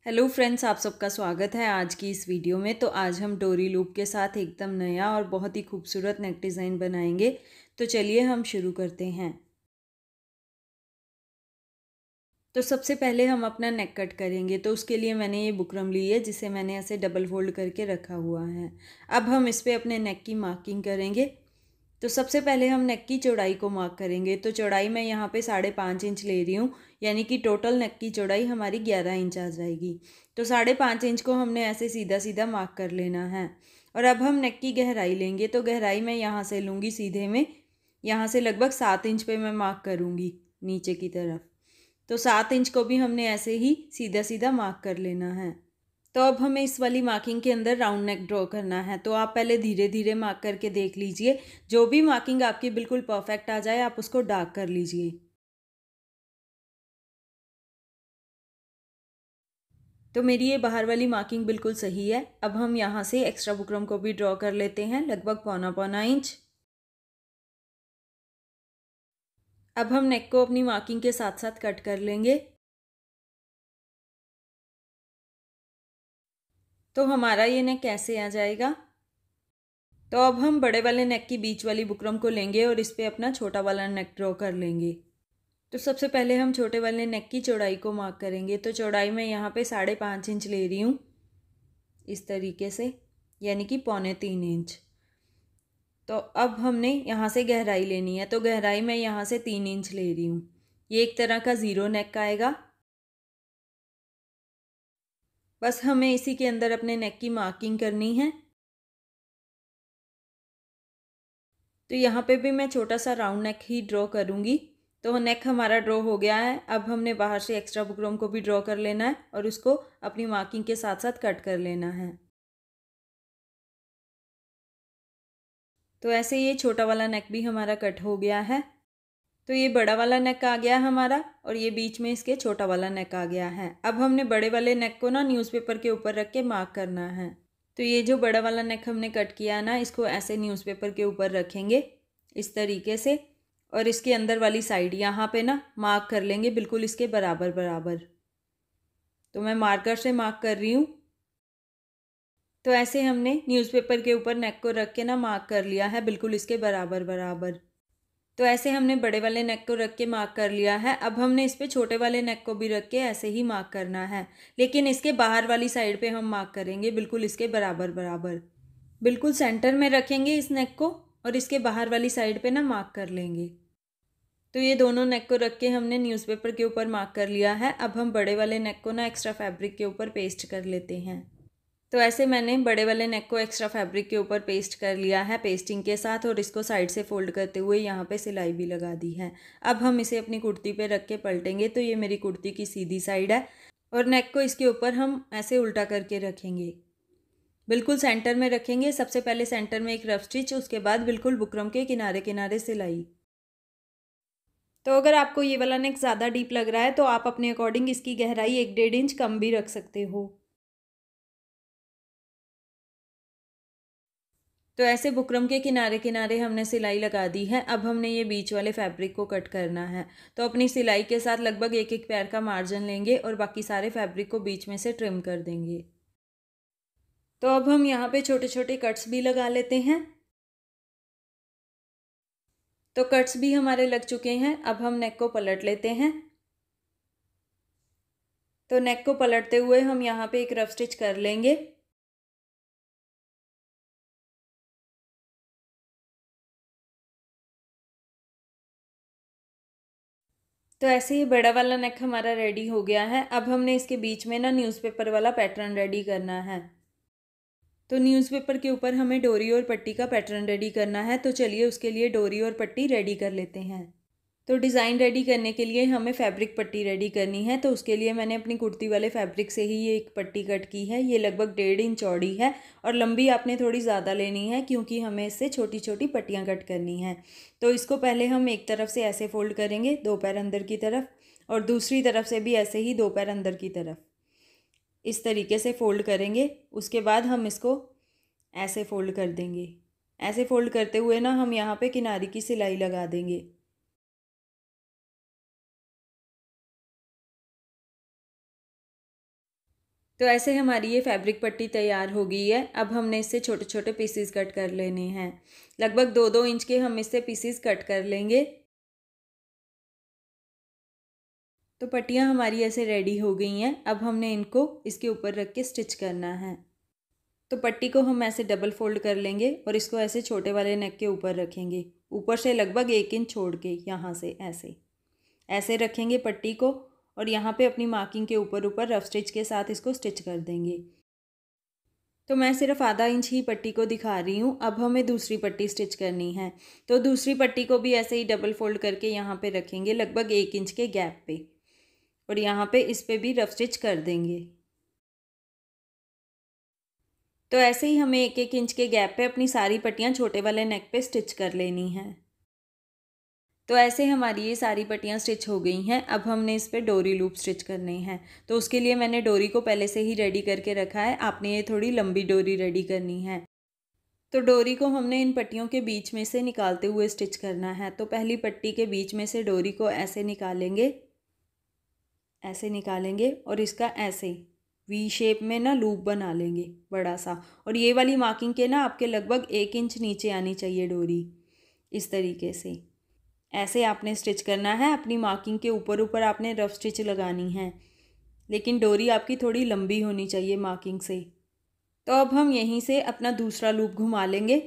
Hello friends, आप सबका स्वागत है आज की इस वीडियो में। तो आज हम डोरी लूप के साथ एकदम नया और बहुत ही खूबसूरत नेक डिज़ाइन बनाएंगे। तो चलिए हम शुरू करते हैं। तो सबसे पहले हम अपना नेक कट करेंगे। तो उसके लिए मैंने ये बुकरम ली है जिसे मैंने ऐसे डबल फोल्ड करके रखा हुआ है। अब हम इस पर अपने नेक की मार्किंग करेंगे। तो सबसे पहले हम नेक की चौड़ाई को मार्क करेंगे। तो चौड़ाई मैं यहाँ पे 5.5 इंच ले रही हूँ, यानी कि टोटल नेक की चौड़ाई हमारी 11 इंच आ जाएगी। तो 5.5 इंच को हमने ऐसे सीधा सीधा मार्क कर लेना है। और अब हम नेक की गहराई लेंगे। तो गहराई मैं यहाँ से लूँगी सीधे में, यहाँ से लगभग 7 इंच पे मैं मार्क करूँगी नीचे की तरफ। तो 7 इंच को भी हमने ऐसे ही सीधा सीधा मार्क कर लेना है। तो अब हमें इस वाली मार्किंग के अंदर राउंड नेक ड्रॉ करना है। तो आप पहले धीरे धीरे मार्क करके देख लीजिए। जो भी मार्किंग आपकी बिल्कुल परफेक्ट आ जाए आप उसको डार्क कर लीजिए। तो मेरी ये बाहर वाली मार्किंग बिल्कुल सही है। अब हम यहाँ से एक्स्ट्रा बुकरम को भी ड्रॉ कर लेते हैं, लगभग पौना पौना इंच। अब हम नेक को अपनी मार्किंग के साथ साथ कट कर लेंगे। तो हमारा ये नेक कैसे आ जाएगा। तो अब हम बड़े वाले नेक की बीच वाली बुकरम को लेंगे और इस पे अपना छोटा वाला नेक ड्रॉ कर लेंगे। तो सबसे पहले हम छोटे वाले नेक की चौड़ाई को मार्क करेंगे। तो चौड़ाई मैं यहाँ पे 5.5 इंच ले रही हूँ, इस तरीके से, यानी कि 3.25 इंच। तो अब हमने यहाँ से गहराई लेनी है। तो गहराई मैं यहाँ से 3 इंच ले रही हूँ। ये एक तरह का ज़ीरो नेक आएगा। बस हमें इसी के अंदर अपने नेक की मार्किंग करनी है। तो यहाँ पे भी मैं छोटा सा राउंड नेक ही ड्रॉ करूँगी। तो नेक हमारा ड्रॉ हो गया है। अब हमने बाहर से एक्स्ट्रा बुकरम को भी ड्रॉ कर लेना है और उसको अपनी मार्किंग के साथ साथ कट कर लेना है। तो ऐसे ये छोटा वाला नेक भी हमारा कट हो गया है। तो ये बड़ा वाला नेक आ गया हमारा और ये बीच में इसके छोटा वाला नेक आ गया है। अब हमने बड़े वाले नेक को ना न्यूज़पेपर के ऊपर रख के मार्क करना है। तो ये जो बड़ा वाला नेक हमने कट किया ना, इसको ऐसे न्यूज़पेपर के ऊपर रखेंगे इस तरीके से, और इसके अंदर वाली साइड यहाँ पे ना मार्क कर लेंगे बिल्कुल इसके बराबर बराबर। तो मैं मार्कर से मार्क कर रही हूँ। तो ऐसे हमने न्यूज़पेपर के ऊपर नेक को रख के ना मार्क कर लिया है बिल्कुल इसके बराबर बराबर। तो ऐसे हमने बड़े वाले नेक को रख के मार्क कर लिया है। अब हमने इस पे छोटे वाले नेक को भी रख के ऐसे ही मार्क करना है, लेकिन इसके बाहर वाली साइड पे हम मार्क करेंगे बिल्कुल इसके बराबर बराबर। बिल्कुल सेंटर में रखेंगे इस नेक को और इसके बाहर वाली साइड पे ना मार्क कर लेंगे। तो ये दोनों नेक को रख के हमने न्यूज़पेपर के ऊपर मार्क कर लिया है। अब हम बड़े वाले नेक को ना एक्स्ट्रा फैब्रिक के ऊपर पेस्ट कर लेते हैं। तो ऐसे मैंने बड़े वाले नेक को एक्स्ट्रा फैब्रिक के ऊपर पेस्ट कर लिया है पेस्टिंग के साथ, और इसको साइड से फोल्ड करते हुए यहाँ पे सिलाई भी लगा दी है। अब हम इसे अपनी कुर्ती पे रख के पलटेंगे। तो ये मेरी कुर्ती की सीधी साइड है और नेक को इसके ऊपर हम ऐसे उल्टा करके रखेंगे, बिल्कुल सेंटर में रखेंगे। सबसे पहले सेंटर में एक रफ स्टिच, उसके बाद बिल्कुल बुकरम के किनारे किनारे सिलाई। तो अगर आपको ये वाला नेक ज़्यादा डीप लग रहा है तो आप अपने अकॉर्डिंग इसकी गहराई 1-1.5 इंच कम भी रख सकते हो। तो ऐसे बुकरम के किनारे किनारे हमने सिलाई लगा दी है। अब हमने ये बीच वाले फैब्रिक को कट करना है। तो अपनी सिलाई के साथ लगभग 1-1 पैर का मार्जिन लेंगे और बाकी सारे फैब्रिक को बीच में से ट्रिम कर देंगे। तो अब हम यहाँ पे छोटे छोटे कट्स भी लगा लेते हैं। तो कट्स भी हमारे लग चुके हैं। अब हम नेक को पलट लेते हैं। तो नेक को पलटते हुए हम यहाँ पे एक रफ स्टिच कर लेंगे। तो ऐसे ही बड़ा वाला नेक हमारा रेडी हो गया है। अब हमने इसके बीच में ना न्यूज़पेपर वाला पैटर्न रेडी करना है। तो न्यूज़पेपर के ऊपर हमें डोरी और पट्टी का पैटर्न रेडी करना है। तो चलिए उसके लिए डोरी और पट्टी रेडी कर लेते हैं। तो डिज़ाइन रेडी करने के लिए हमें फैब्रिक पट्टी रेडी करनी है। तो उसके लिए मैंने अपनी कुर्ती वाले फैब्रिक से ही ये एक पट्टी कट की है। ये लगभग 1.5 इंच चौड़ी है और लंबी आपने थोड़ी ज़्यादा लेनी है क्योंकि हमें इससे छोटी छोटी पट्टियाँ कट करनी हैं। तो इसको पहले हम एक तरफ से ऐसे फोल्ड करेंगे, 2 पैर अंदर की तरफ, और दूसरी तरफ से भी ऐसे ही 2 पैर अंदर की तरफ इस तरीके से फोल्ड करेंगे। उसके बाद हम इसको ऐसे फोल्ड कर देंगे। ऐसे फोल्ड करते हुए ना हम यहाँ पे किनारे की सिलाई लगा देंगे। तो ऐसे हमारी ये फैब्रिक पट्टी तैयार हो गई है। अब हमने इससे छोटे छोटे पीसीज कट कर लेने हैं। लगभग 2-2 इंच के हम इससे पीसीज कट कर लेंगे। तो पट्टियाँ हमारी ऐसे रेडी हो गई हैं। अब हमने इनको इसके ऊपर रख के स्टिच करना है। तो पट्टी को हम ऐसे डबल फोल्ड कर लेंगे और इसको ऐसे छोटे वाले नेक के ऊपर रखेंगे, ऊपर से लगभग 1 इंच छोड़ के, यहाँ से ऐसे ऐसे रखेंगे पट्टी को और यहाँ पे अपनी मार्किंग के ऊपर ऊपर रफ स्टिच के साथ इसको स्टिच कर देंगे। तो मैं सिर्फ आधा इंच ही पट्टी को दिखा रही हूँ। अब हमें दूसरी पट्टी स्टिच करनी है। तो दूसरी पट्टी को भी ऐसे ही डबल फोल्ड करके यहाँ पे रखेंगे लगभग 1 इंच के गैप पे और यहाँ पे इस पे भी रफ स्टिच कर देंगे। तो ऐसे ही हमें 1-1 इंच के गैप पे अपनी सारी पट्टियाँ छोटे वाले नेक पे स्टिच कर लेनी हैं। तो ऐसे हमारी ये सारी पट्टियाँ स्टिच हो गई हैं। अब हमने इस पे डोरी लूप स्टिच करने हैं। तो उसके लिए मैंने डोरी को पहले से ही रेडी करके रखा है। आपने ये थोड़ी लंबी डोरी रेडी करनी है। तो डोरी को हमने इन पट्टियों के बीच में से निकालते हुए स्टिच करना है। तो पहली पट्टी के बीच में से डोरी को ऐसे निकालेंगे और इसका ऐसे वी शेप में ना लूप बना लेंगे बड़ा सा। और ये वाली मार्किंग के ना आपके लगभग 1 इंच नीचे आनी चाहिए डोरी। इस तरीके से ऐसे आपने स्टिच करना है। अपनी मार्किंग के ऊपर ऊपर आपने रफ स्टिच लगानी है, लेकिन डोरी आपकी थोड़ी लंबी होनी चाहिए मार्किंग से। तो अब हम यहीं से अपना दूसरा लूप घुमा लेंगे,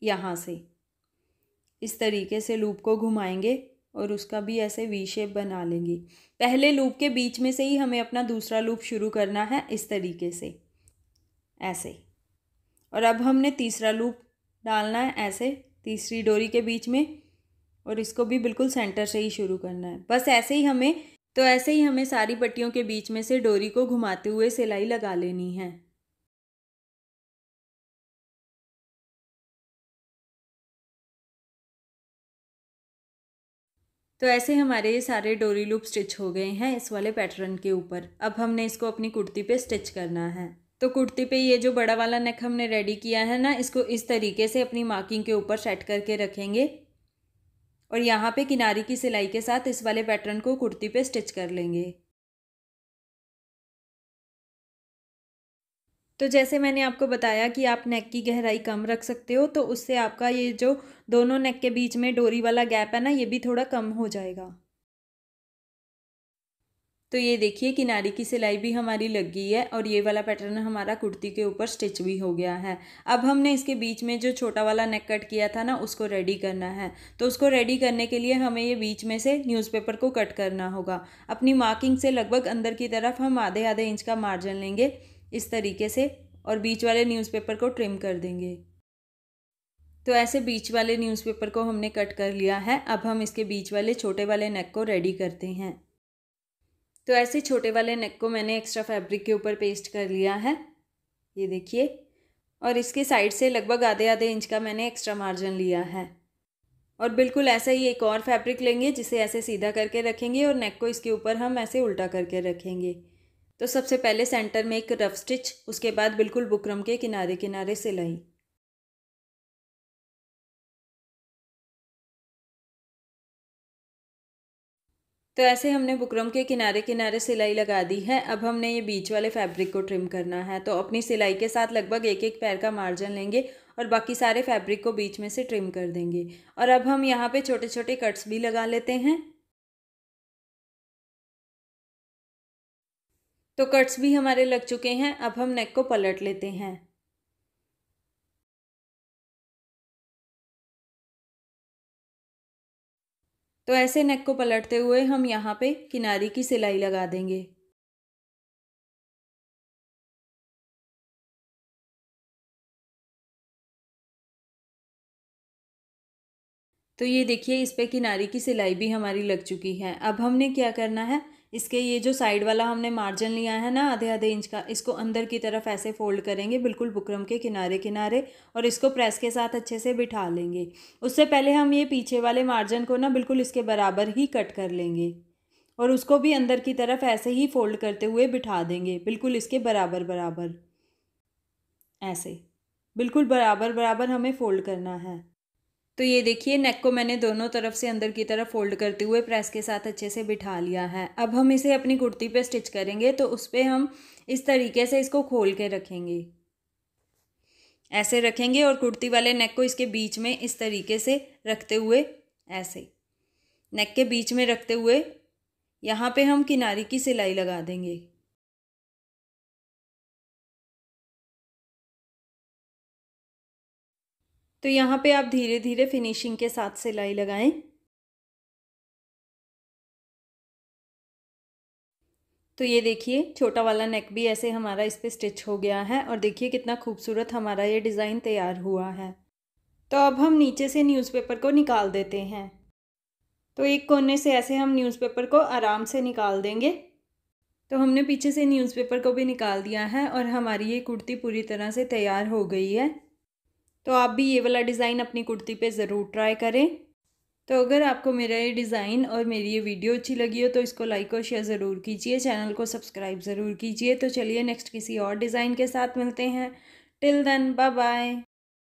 यहाँ से इस तरीके से लूप को घुमाएंगे और उसका भी ऐसे वी शेप बना लेंगे। पहले लूप के बीच में से ही हमें अपना दूसरा लूप शुरू करना है, इस तरीके से ऐसे। और अब हमने तीसरा लूप डालना है ऐसे तीसरी डोरी के बीच में और इसको भी बिल्कुल सेंटर से ही शुरू करना है। बस ऐसे ही हमें सारी पट्टियों के बीच में से डोरी को घुमाते हुए सिलाई लगा लेनी है। तो ऐसे हमारे ये सारे डोरी लूप स्टिच हो गए हैं इस वाले पैटर्न के ऊपर। अब हमने इसको अपनी कुर्ती पे स्टिच करना है। तो कुर्ती पे ये जो बड़ा वाला नेक हमने रेडी किया है ना, इसको इस तरीके से अपनी मार्किंग के ऊपर सेट करके रखेंगे और यहाँ पे किनारी की सिलाई के साथ इस वाले पैटर्न को कुर्ती पे स्टिच कर लेंगे। तो जैसे मैंने आपको बताया कि आप नेक की गहराई कम रख सकते हो, तो उससे आपका ये जो दोनों नेक के बीच में डोरी वाला गैप है ना, ये भी थोड़ा कम हो जाएगा। तो ये देखिए किनारी की सिलाई भी हमारी लग गई है और ये वाला पैटर्न हमारा कुर्ती के ऊपर स्टिच भी हो गया है। अब हमने इसके बीच में जो छोटा वाला नेक कट किया था ना, उसको रेडी करना है। तो उसको रेडी करने के लिए हमें ये बीच में से न्यूज़पेपर को कट करना होगा। अपनी मार्किंग से लगभग अंदर की तरफ हम आधे आधे इंच का मार्जिन लेंगे इस तरीके से और बीच वाले न्यूज़पेपर को ट्रिम कर देंगे। तो ऐसे बीच वाले न्यूज़पेपर को हमने कट कर लिया है। अब हम इसके बीच वाले छोटे वाले नेक को रेडी करते हैं। तो ऐसे छोटे वाले नेक को मैंने एक्स्ट्रा फैब्रिक के ऊपर पेस्ट कर लिया है, ये देखिए। और इसके साइड से लगभग आधे आधे इंच का मैंने एक्स्ट्रा मार्जिन लिया है। और बिल्कुल ऐसा ही एक और फैब्रिक लेंगे जिसे ऐसे सीधा करके रखेंगे और नेक को इसके ऊपर हम ऐसे उल्टा करके रखेंगे। तो सबसे पहले सेंटर में एक रफ स्टिच, उसके बाद बिल्कुल बुकरम के किनारे किनारे सिलाई। तो ऐसे हमने बुकरम के किनारे किनारे सिलाई लगा दी है। अब हमने ये बीच वाले फैब्रिक को ट्रिम करना है। तो अपनी सिलाई के साथ लगभग एक एक पैर का मार्जिन लेंगे और बाकी सारे फैब्रिक को बीच में से ट्रिम कर देंगे। और अब हम यहाँ पे छोटे छोटे कट्स भी लगा लेते हैं। तो कट्स भी हमारे लग चुके हैं। अब हम नेक को पलट लेते हैं। तो ऐसे नेक को पलटते हुए हम यहाँ पे किनारी की सिलाई लगा देंगे। तो ये देखिए इस पे किनारी की सिलाई भी हमारी लग चुकी है। अब हमने क्या करना है, इसके ये जो साइड वाला हमने मार्जिन लिया है ना आधे आधे इंच का, इसको अंदर की तरफ ऐसे फोल्ड करेंगे बिल्कुल बुकरम के किनारे किनारे और इसको प्रेस के साथ अच्छे से बिठा लेंगे। उससे पहले हम ये पीछे वाले मार्जिन को ना बिल्कुल इसके बराबर ही कट कर लेंगे और उसको भी अंदर की तरफ ऐसे ही फोल्ड करते हुए बिठा देंगे बिल्कुल इसके बराबर बराबर, ऐसे बिल्कुल बराबर बराबर हमें फोल्ड करना है। तो ये देखिए नेक को मैंने दोनों तरफ से अंदर की तरफ फोल्ड करते हुए प्रेस के साथ अच्छे से बिठा लिया है। अब हम इसे अपनी कुर्ती पे स्टिच करेंगे, तो उस पर हम इस तरीके से इसको खोल के रखेंगे, ऐसे रखेंगे और कुर्ती वाले नेक को इसके बीच में इस तरीके से रखते हुए, ऐसे नेक के बीच में रखते हुए यहाँ पे हम किनारे की सिलाई लगा देंगे। तो यहाँ पे आप धीरे धीरे फिनिशिंग के साथ सिलाई लगाएं। तो ये देखिए छोटा वाला नेक भी ऐसे हमारा इस पे स्टिच हो गया है और देखिए कितना खूबसूरत हमारा ये डिज़ाइन तैयार हुआ है। तो अब हम नीचे से न्यूज़पेपर को निकाल देते हैं। तो एक कोने से ऐसे हम न्यूज़पेपर को आराम से निकाल देंगे। तो हमने पीछे से न्यूज़पेपर को भी निकाल दिया है और हमारी ये कुर्ती पूरी तरह से तैयार हो गई है। तो आप भी ये वाला डिज़ाइन अपनी कुर्ती पे ज़रूर ट्राई करें। तो अगर आपको मेरा ये डिज़ाइन और मेरी ये वीडियो अच्छी लगी हो तो इसको लाइक और शेयर ज़रूर कीजिए, चैनल को सब्सक्राइब ज़रूर कीजिए। तो चलिए नेक्स्ट किसी और डिज़ाइन के साथ मिलते हैं। Till then bye bye.